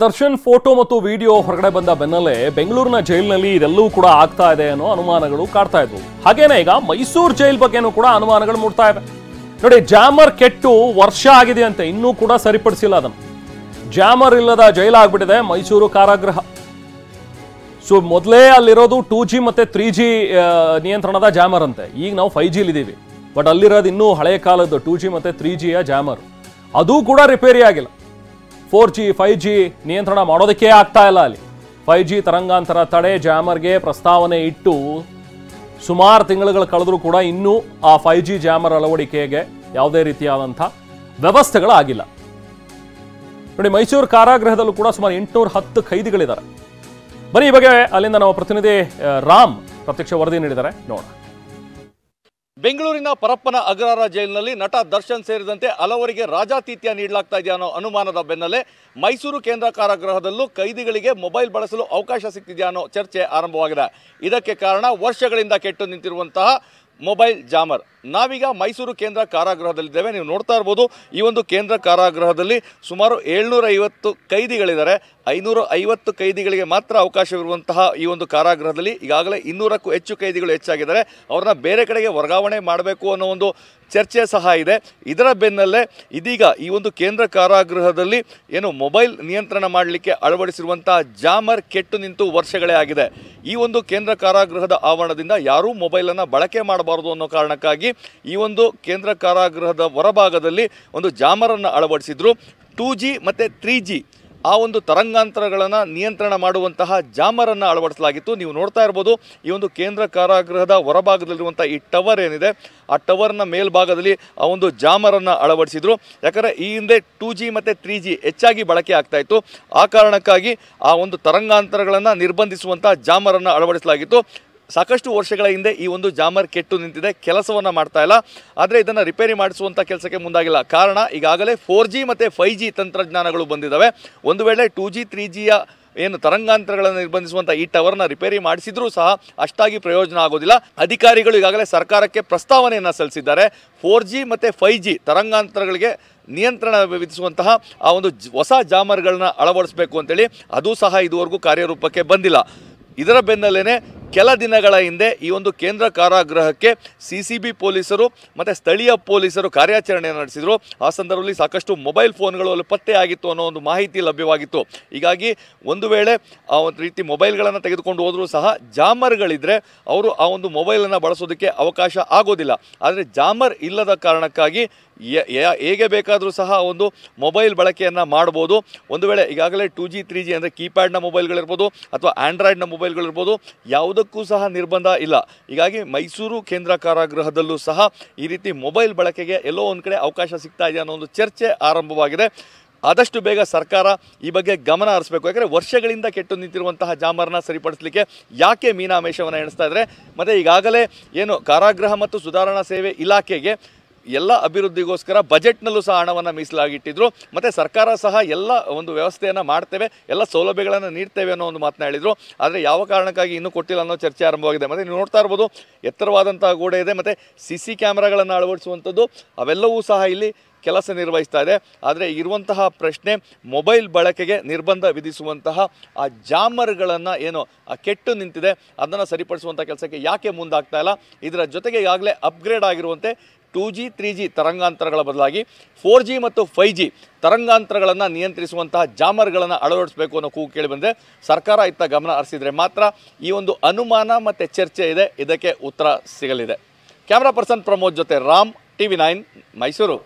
Darshan photo ಮತ್ತು video ಹೊರಗಡೆ ಬಂದ ಬೆನ್ನಲ್ಲೇ ಬೆಂಗಳೂರಿನ ಜೈಲಿನಲ್ಲಿ ಇದೆಲ್ಲವೂ ಕೂಡ ಆಗ್ತಾ ಇದೆ ಅನ್ನೋ ಅನುಮಾನಗಳು ಕಾಡ್ತಾ ಇದ್ವು. ಹಾಗೇನೆ ಈಗ ಮೈಸೂರು ಜೈಲ್ ಬಗ್ಗೆನೂ ಕೂಡ ಅನುಮಾನಗಳು ಮೂಡ್ತಾ ಇವೆ. ನೋಡಿ, ಜಾಮರ್ ಕೆಟ್ಟು ವರ್ಷ ಆಗಿದೆ ಅಂತೆ, ಇನ್ನೂ ಕೂಡ ಸರಿಪಡಿಸಿಲ್ಲ ಅದನ್ನು. ಜಾಮರ್ ಇಲ್ಲದ ಜೈಲಾಗ್ಬಿಟ್ಟಿದೆ ಮೈಸೂರು ಕಾರಾಗೃಹ. ಸೊ ಮೊದಲೇ ಅಲ್ಲಿರೋದು 2G ಮತ್ತೆ 3G ನಿಯಂತ್ರಣದ ಜಾಮರ್ ಅಂತೆ. ಈಗ ನಾವು 5G ಇದ್ದೀವಿ, ಬಟ್ ಅಲ್ಲಿರೋದು ಇನ್ನೂ ಹಳೆಯ ಕಾಲದ್ದು 2G ಮತ್ತೆ 3Gಯ ಜಾಮರ್. ಅದು ಕೂಡ ರಿಪೇರಿ ಆಗಿಲ್ಲ. 4G 5G ನಿಯಂತ್ರಣ ಮಾಡೋದಕ್ಕೆ ಆಗ್ತಾ ಇಲ್ಲ. ಅಲ್ಲಿ 5G ತರಂಗಾಂತರ ತಡೆ ಜಾಮರ್ಗೆ ಪ್ರಸ್ತಾವನೆ ಇಟ್ಟು ಸುಮಾರು ತಿಂಗಳುಗಳು ಕಳೆದರೂ ಕೂಡ ಇನ್ನೂ ಆ 5G ಜಾಮರ್ ಅಳವಡಿಕೆಗೆ ಯಾವುದೇ ರೀತಿಯಾದಂಥ ವ್ಯವಸ್ಥೆಗಳಾಗಿಲ್ಲ. ನೋಡಿ, ಮೈಸೂರು ಕಾರಾಗೃಹದಲ್ಲೂ ಕೂಡ ಸುಮಾರು 810 ಖೈದಿಗಳಿದ್ದಾರೆ. ಬನ್ನಿ ಈ ಬಗ್ಗೆ ಅಲ್ಲಿಂದ ನಮ್ಮ ಪ್ರತಿನಿಧಿ ರಾಮ್ ಪ್ರತ್ಯಕ್ಷ ವರದಿ ನೀಡಿದ್ದಾರೆ, ನೋಡೋಣ. ಬೆಂಗಳೂರಿನ ಪರಪ್ಪನ ಅಗ್ರಹಾರ ಜೈಲಿನಲ್ಲಿ ನಟ ದರ್ಶನ್ ಸೇರಿದಂತೆ ಹಲವರಿಗೆ ರಾಜಾತಿಥ್ಯ ನೀಡಲಾಗ್ತಾ ಇದೆಯಾ ಅನ್ನೋ ಅನುಮಾನದ ಬೆನ್ನಲ್ಲೇ ಮೈಸೂರು ಕೇಂದ್ರ ಕಾರಾಗೃಹದಲ್ಲೂ ಕೈದಿಗಳಿಗೆ ಮೊಬೈಲ್ ಬಳಸಲು ಅವಕಾಶ ಸಿಗ್ತಿದೆಯಾ ಅನ್ನೋ ಚರ್ಚೆ ಆರಂಭವಾಗಿದೆ. ಇದಕ್ಕೆ ಕಾರಣ ವರ್ಷಗಳಿಂದ ಕೆಟ್ಟು ನಿಂತಿರುವಂತಹ ಮೊಬೈಲ್ ಜಾಮರ್. ನಾವೀಗ ಮೈಸೂರು ಕೇಂದ್ರ ಕಾರಾಗೃಹದಲ್ಲಿದ್ದೇವೆ. ನೀವು ನೋಡ್ತಾ ಇರ್ಬೋದು, ಈ ಒಂದು ಕೇಂದ್ರ ಕಾರಾಗೃಹದಲ್ಲಿ ಸುಮಾರು 750 ಕೈದಿಗಳಿದ್ದಾರೆ. 550 ಕೈದಿಗಳಿಗೆ ಮಾತ್ರ ಅವಕಾಶವಿರುವಂತಹ ಈ ಒಂದು ಕಾರಾಗೃಹದಲ್ಲಿ ಈಗಾಗಲೇ 200ಕ್ಕೂ ಹೆಚ್ಚು ಕೈದಿಗಳು ಹೆಚ್ಚಾಗಿದ್ದಾರೆ. ಅವ್ರನ್ನ ಬೇರೆ ಕಡೆಗೆ ವರ್ಗಾವಣೆ ಮಾಡಬೇಕು ಅನ್ನೋ ಒಂದು ಚರ್ಚೆ ಸಹ ಇದೆ. ಇದರ ಬೆನ್ನಲ್ಲೇ ಇದೀಗ ಈ ಒಂದು ಕೇಂದ್ರ ಕಾರಾಗೃಹದಲ್ಲಿ ಏನು ಮೊಬೈಲ್ ನಿಯಂತ್ರಣ ಮಾಡಲಿಕ್ಕೆ ಅಳವಡಿಸಿರುವಂತಹ ಜಾಮರ್ ಕೆಟ್ಟು ನಿಂತು ವರ್ಷಗಳೇ ಆಗಿದೆ. ಈ ಒಂದು ಕೇಂದ್ರ ಕಾರಾಗೃಹದ ಆವರಣದಿಂದ ಯಾರೂ ಮೊಬೈಲನ್ನು ಬಳಕೆ ಮಾಡಬಾರದು ಅನ್ನೋ ಕಾರಣಕ್ಕಾಗಿ ಈ ಒಂದು ಕೇಂದ್ರ ಕಾರಾಗೃಹದ ಹೊರಭಾಗದಲ್ಲಿ ಒಂದು ಜಾಮರನ್ನು ಅಳವಡಿಸಿದ್ರು. 2G ಮತ್ತು 3G ಆ ಒಂದು ತರಂಗಾಂತರಗಳನ್ನು ನಿಯಂತ್ರಣ ಮಾಡುವಂತಹ ಜಾಮರನ್ನು ಅಳವಡಿಸಲಾಗಿತ್ತು. ನೀವು ನೋಡ್ತಾ ಇರ್ಬೋದು, ಈ ಒಂದು ಕೇಂದ್ರ ಕಾರಾಗೃಹದ ಹೊರಭಾಗದಲ್ಲಿರುವಂಥ ಈ ಟವರ್ ಏನಿದೆ, ಆ ಟವರ್ನ ಮೇಲ್ಭಾಗದಲ್ಲಿ ಆ ಒಂದು ಜಾಮರನ್ನು ಅಳವಡಿಸಿದ್ರು. ಯಾಕಂದರೆ ಈ ಹಿಂದೆ 2G ಮತ್ತು 3G ಹೆಚ್ಚಾಗಿ ಬಳಕೆ ಆಗ್ತಾ ಇತ್ತು. ಆ ಕಾರಣಕ್ಕಾಗಿ ಆ ಒಂದು ತರಂಗಾಂತರಗಳನ್ನು ನಿರ್ಬಂಧಿಸುವಂಥ ಜಾಮರನ್ನು ಅಳವಡಿಸಲಾಗಿತ್ತು. ಸಾಕಷ್ಟು ವರ್ಷಗಳ ಹಿಂದೆ ಈ ಒಂದು ಜಾಮರ್ ಕೆಟ್ಟು ನಿಂತಿದೆ, ಕೆಲಸವನ್ನು ಮಾಡ್ತಾ ಇಲ್ಲ. ಆದರೆ ಇದನ್ನು ರಿಪೇರಿ ಮಾಡಿಸುವಂಥ ಕೆಲಸಕ್ಕೆ ಮುಂದಾಗಿಲ್ಲ. ಕಾರಣ ಈಗಾಗಲೇ 4G ಮತ್ತು 5G ತಂತ್ರಜ್ಞಾನಗಳು ಬಂದಿದ್ದಾವೆ. ಒಂದು ವೇಳೆ 2G 3Gಯ ಏನು ತರಂಗಾಂತರಗಳನ್ನು ನಿರ್ಬಂಧಿಸುವಂಥ ಈ ಟವರ್ನ ರಿಪೇರಿ ಮಾಡಿಸಿದ್ರೂ ಸಹ ಅಷ್ಟಾಗಿ ಪ್ರಯೋಜನ ಆಗೋದಿಲ್ಲ. ಅಧಿಕಾರಿಗಳು ಈಗಾಗಲೇ ಸರ್ಕಾರಕ್ಕೆ ಪ್ರಸ್ತಾವನೆಯನ್ನು ಸಲ್ಲಿಸಿದ್ದಾರೆ. 4G ಮತ್ತು 5G ತರಂಗಾಂತರಗಳಿಗೆ ನಿಯಂತ್ರಣ ವಿಧಿಸುವಂತಹ ಆ ಒಂದು ಹೊಸ ಜಾಮರ್ಗಳನ್ನ ಅಳವಡಿಸಬೇಕು ಅಂತೇಳಿ. ಅದು ಸಹ ಇದುವರೆಗೂ ಕಾರ್ಯರೂಪಕ್ಕೆ ಬಂದಿಲ್ಲ. ಇದರ ಬೆನ್ನಲ್ಲೇ ಕೆಲ ದಿನಗಳ ಹಿಂದೆ ಈ ಒಂದು ಕೇಂದ್ರ ಕಾರಾಗೃಹಕ್ಕೆ CCB ಪೊಲೀಸರು ಮತ್ತು ಸ್ಥಳೀಯ ಪೊಲೀಸರು ಕಾರ್ಯಾಚರಣೆಯನ್ನು ನಡೆಸಿದರು. ಆ ಸಂದರ್ಭದಲ್ಲಿ ಸಾಕಷ್ಟು ಮೊಬೈಲ್ ಫೋನ್ಗಳು ಅಲ್ಲಿ ಪತ್ತೆಯಾಗಿತ್ತು ಅನ್ನೋ ಒಂದು ಮಾಹಿತಿ ಲಭ್ಯವಾಗಿತ್ತು. ಹೀಗಾಗಿ ಒಂದು ವೇಳೆ ಆ ಒಂದು ರೀತಿ ಮೊಬೈಲ್ಗಳನ್ನು ತೆಗೆದುಕೊಂಡು ಹೋದರೂ ಸಹ ಜಾಮರ್ಗಳಿದ್ದರೆ ಅವರು ಆ ಒಂದು ಮೊಬೈಲನ್ನು ಬಳಸೋದಕ್ಕೆ ಅವಕಾಶ ಆಗೋದಿಲ್ಲ. ಆದರೆ ಜಾಮರ್ ಇಲ್ಲದ ಕಾರಣಕ್ಕಾಗಿ ಹೇಗೆ ಬೇಕಾದರೂ ಸಹ ಒಂದು ಮೊಬೈಲ್ ಬಳಕೆಯನ್ನು ಮಾಡ್ಬೋದು. ಒಂದು ವೇಳೆ ಈಗಾಗಲೇ 2G 3G ಅಂದರೆ ಕೀಪ್ಯಾಡ್ನ ಮೊಬೈಲ್ಗಳಿರ್ಬೋದು ಅಥವಾ ಆ್ಯಂಡ್ರಾಯ್ಡ್ನ ಮೊಬೈಲ್ಗಳಿರ್ಬೋದು, ಯಾವುದಕ್ಕೂ ಸಹ ನಿರ್ಬಂಧ ಇಲ್ಲ. ಹೀಗಾಗಿ ಮೈಸೂರು ಕೇಂದ್ರ ಕಾರಾಗೃಹದಲ್ಲೂ ಸಹ ಈ ರೀತಿ ಮೊಬೈಲ್ ಬಳಕೆಗೆ ಎಲ್ಲೋ ಒಂದು ಕಡೆ ಅವಕಾಶ ಸಿಗ್ತಾ ಇದೆ ಅನ್ನೋ ಒಂದು ಚರ್ಚೆ ಆರಂಭವಾಗಿದೆ. ಆದಷ್ಟು ಬೇಗ ಸರ್ಕಾರ ಈ ಬಗ್ಗೆ ಗಮನ ಹರಿಸಬೇಕು. ಯಾಕಂದರೆ ವರ್ಷಗಳಿಂದ ಕೆಟ್ಟು ನಿಂತಿರುವಂತಹ ಜಾಮರ್ನ ಸರಿಪಡಿಸಲಿಕ್ಕೆ ಯಾಕೆ ಮೀನಾಮೇಷವನ್ನು ಎಣಿಸ್ತಾ ಇದ್ದಾರೆ. ಮತ್ತು ಈಗಾಗಲೇ ಏನು ಕಾರಾಗೃಹ ಮತ್ತು ಸುಧಾರಣಾ ಸೇವೆ ಇಲಾಖೆಗೆ ಎಲ್ಲ ಅಭಿವೃದ್ಧಿಗೋಸ್ಕರ ಬಜೆಟ್ನಲ್ಲೂ ಸಹ ಹಣವನ್ನು ಮೀಸಲಾಗಿಟ್ಟಿದ್ರು. ಮತ್ತು ಸರ್ಕಾರ ಸಹ ಎಲ್ಲ ಒಂದು ವ್ಯವಸ್ಥೆಯನ್ನು ಮಾಡ್ತೇವೆ, ಎಲ್ಲ ಸೌಲಭ್ಯಗಳನ್ನು ನೀಡ್ತೇವೆ ಅನ್ನೋ ಒಂದು ಮಾತನ್ನ ಹೇಳಿದರು. ಆದರೆ ಯಾವ ಕಾರಣಕ್ಕಾಗಿ ಇನ್ನೂ ಕೊಟ್ಟಿಲ್ಲ ಅನ್ನೋ ಚರ್ಚೆ ಆರಂಭವಾಗಿದೆ. ಮತ್ತು ನೀವು ನೋಡ್ತಾ ಇರ್ಬೋದು, ಎತ್ತರವಾದಂಥ ಗೋಡೆ ಇದೆ ಮತ್ತು CC ಕ್ಯಾಮ್ರಾಗಳನ್ನು ಅಳವಡಿಸುವಂಥದ್ದು ಅವೆಲ್ಲವೂ ಸಹ ಇಲ್ಲಿ ಕೆಲಸ ನಿರ್ವಹಿಸ್ತಾ ಇದೆ. ಆದರೆ ಇರುವಂತಹ ಪ್ರಶ್ನೆ, ಮೊಬೈಲ್ ಬಳಕೆಗೆ ನಿರ್ಬಂಧ ವಿಧಿಸುವಂತಹ ಆ ಜಾಮರ್ಗಳನ್ನು ಏನು ಕೆಟ್ಟು ನಿಂತಿದೆ ಅದನ್ನು ಸರಿಪಡಿಸುವಂಥ ಕೆಲಸಕ್ಕೆ ಯಾಕೆ ಮುಂದಾಗ್ತಾ ಇಲ್ಲ. ಇದರ ಜೊತೆಗೆ ಈಗಾಗಲೇ ಅಪ್ಗ್ರೇಡ್ ಆಗಿರುವಂತೆ 2G 3G ತರಂಗಾಂತರಗಳ ಬದಲಾಗಿ 4G ಮತ್ತು 5G ತರಂಗಾಂತರಗಳನ್ನು ನಿಯಂತ್ರಿಸುವಂತಹ ಜಾಮರ್ಗಳನ್ನು ಅಳವಡಿಸಬೇಕು ಅನ್ನೋ ಕೂಗು ಕೇಳಿಬಂದರೆ ಸರ್ಕಾರ ಇತ್ತ ಗಮನ ಹರಿಸಿದರೆ ಮಾತ್ರ ಈ ಒಂದು ಅನುಮಾನ ಮತ್ತು ಚರ್ಚೆ ಇದೆ, ಇದಕ್ಕೆ ಉತ್ತರ ಸಿಗಲಿದೆ. ಕ್ಯಾಮ್ರಾ ಪರ್ಸನ್ ಪ್ರಮೋದ್ ಜೊತೆ ರಾಮ್, TV9 ಮೈಸೂರು.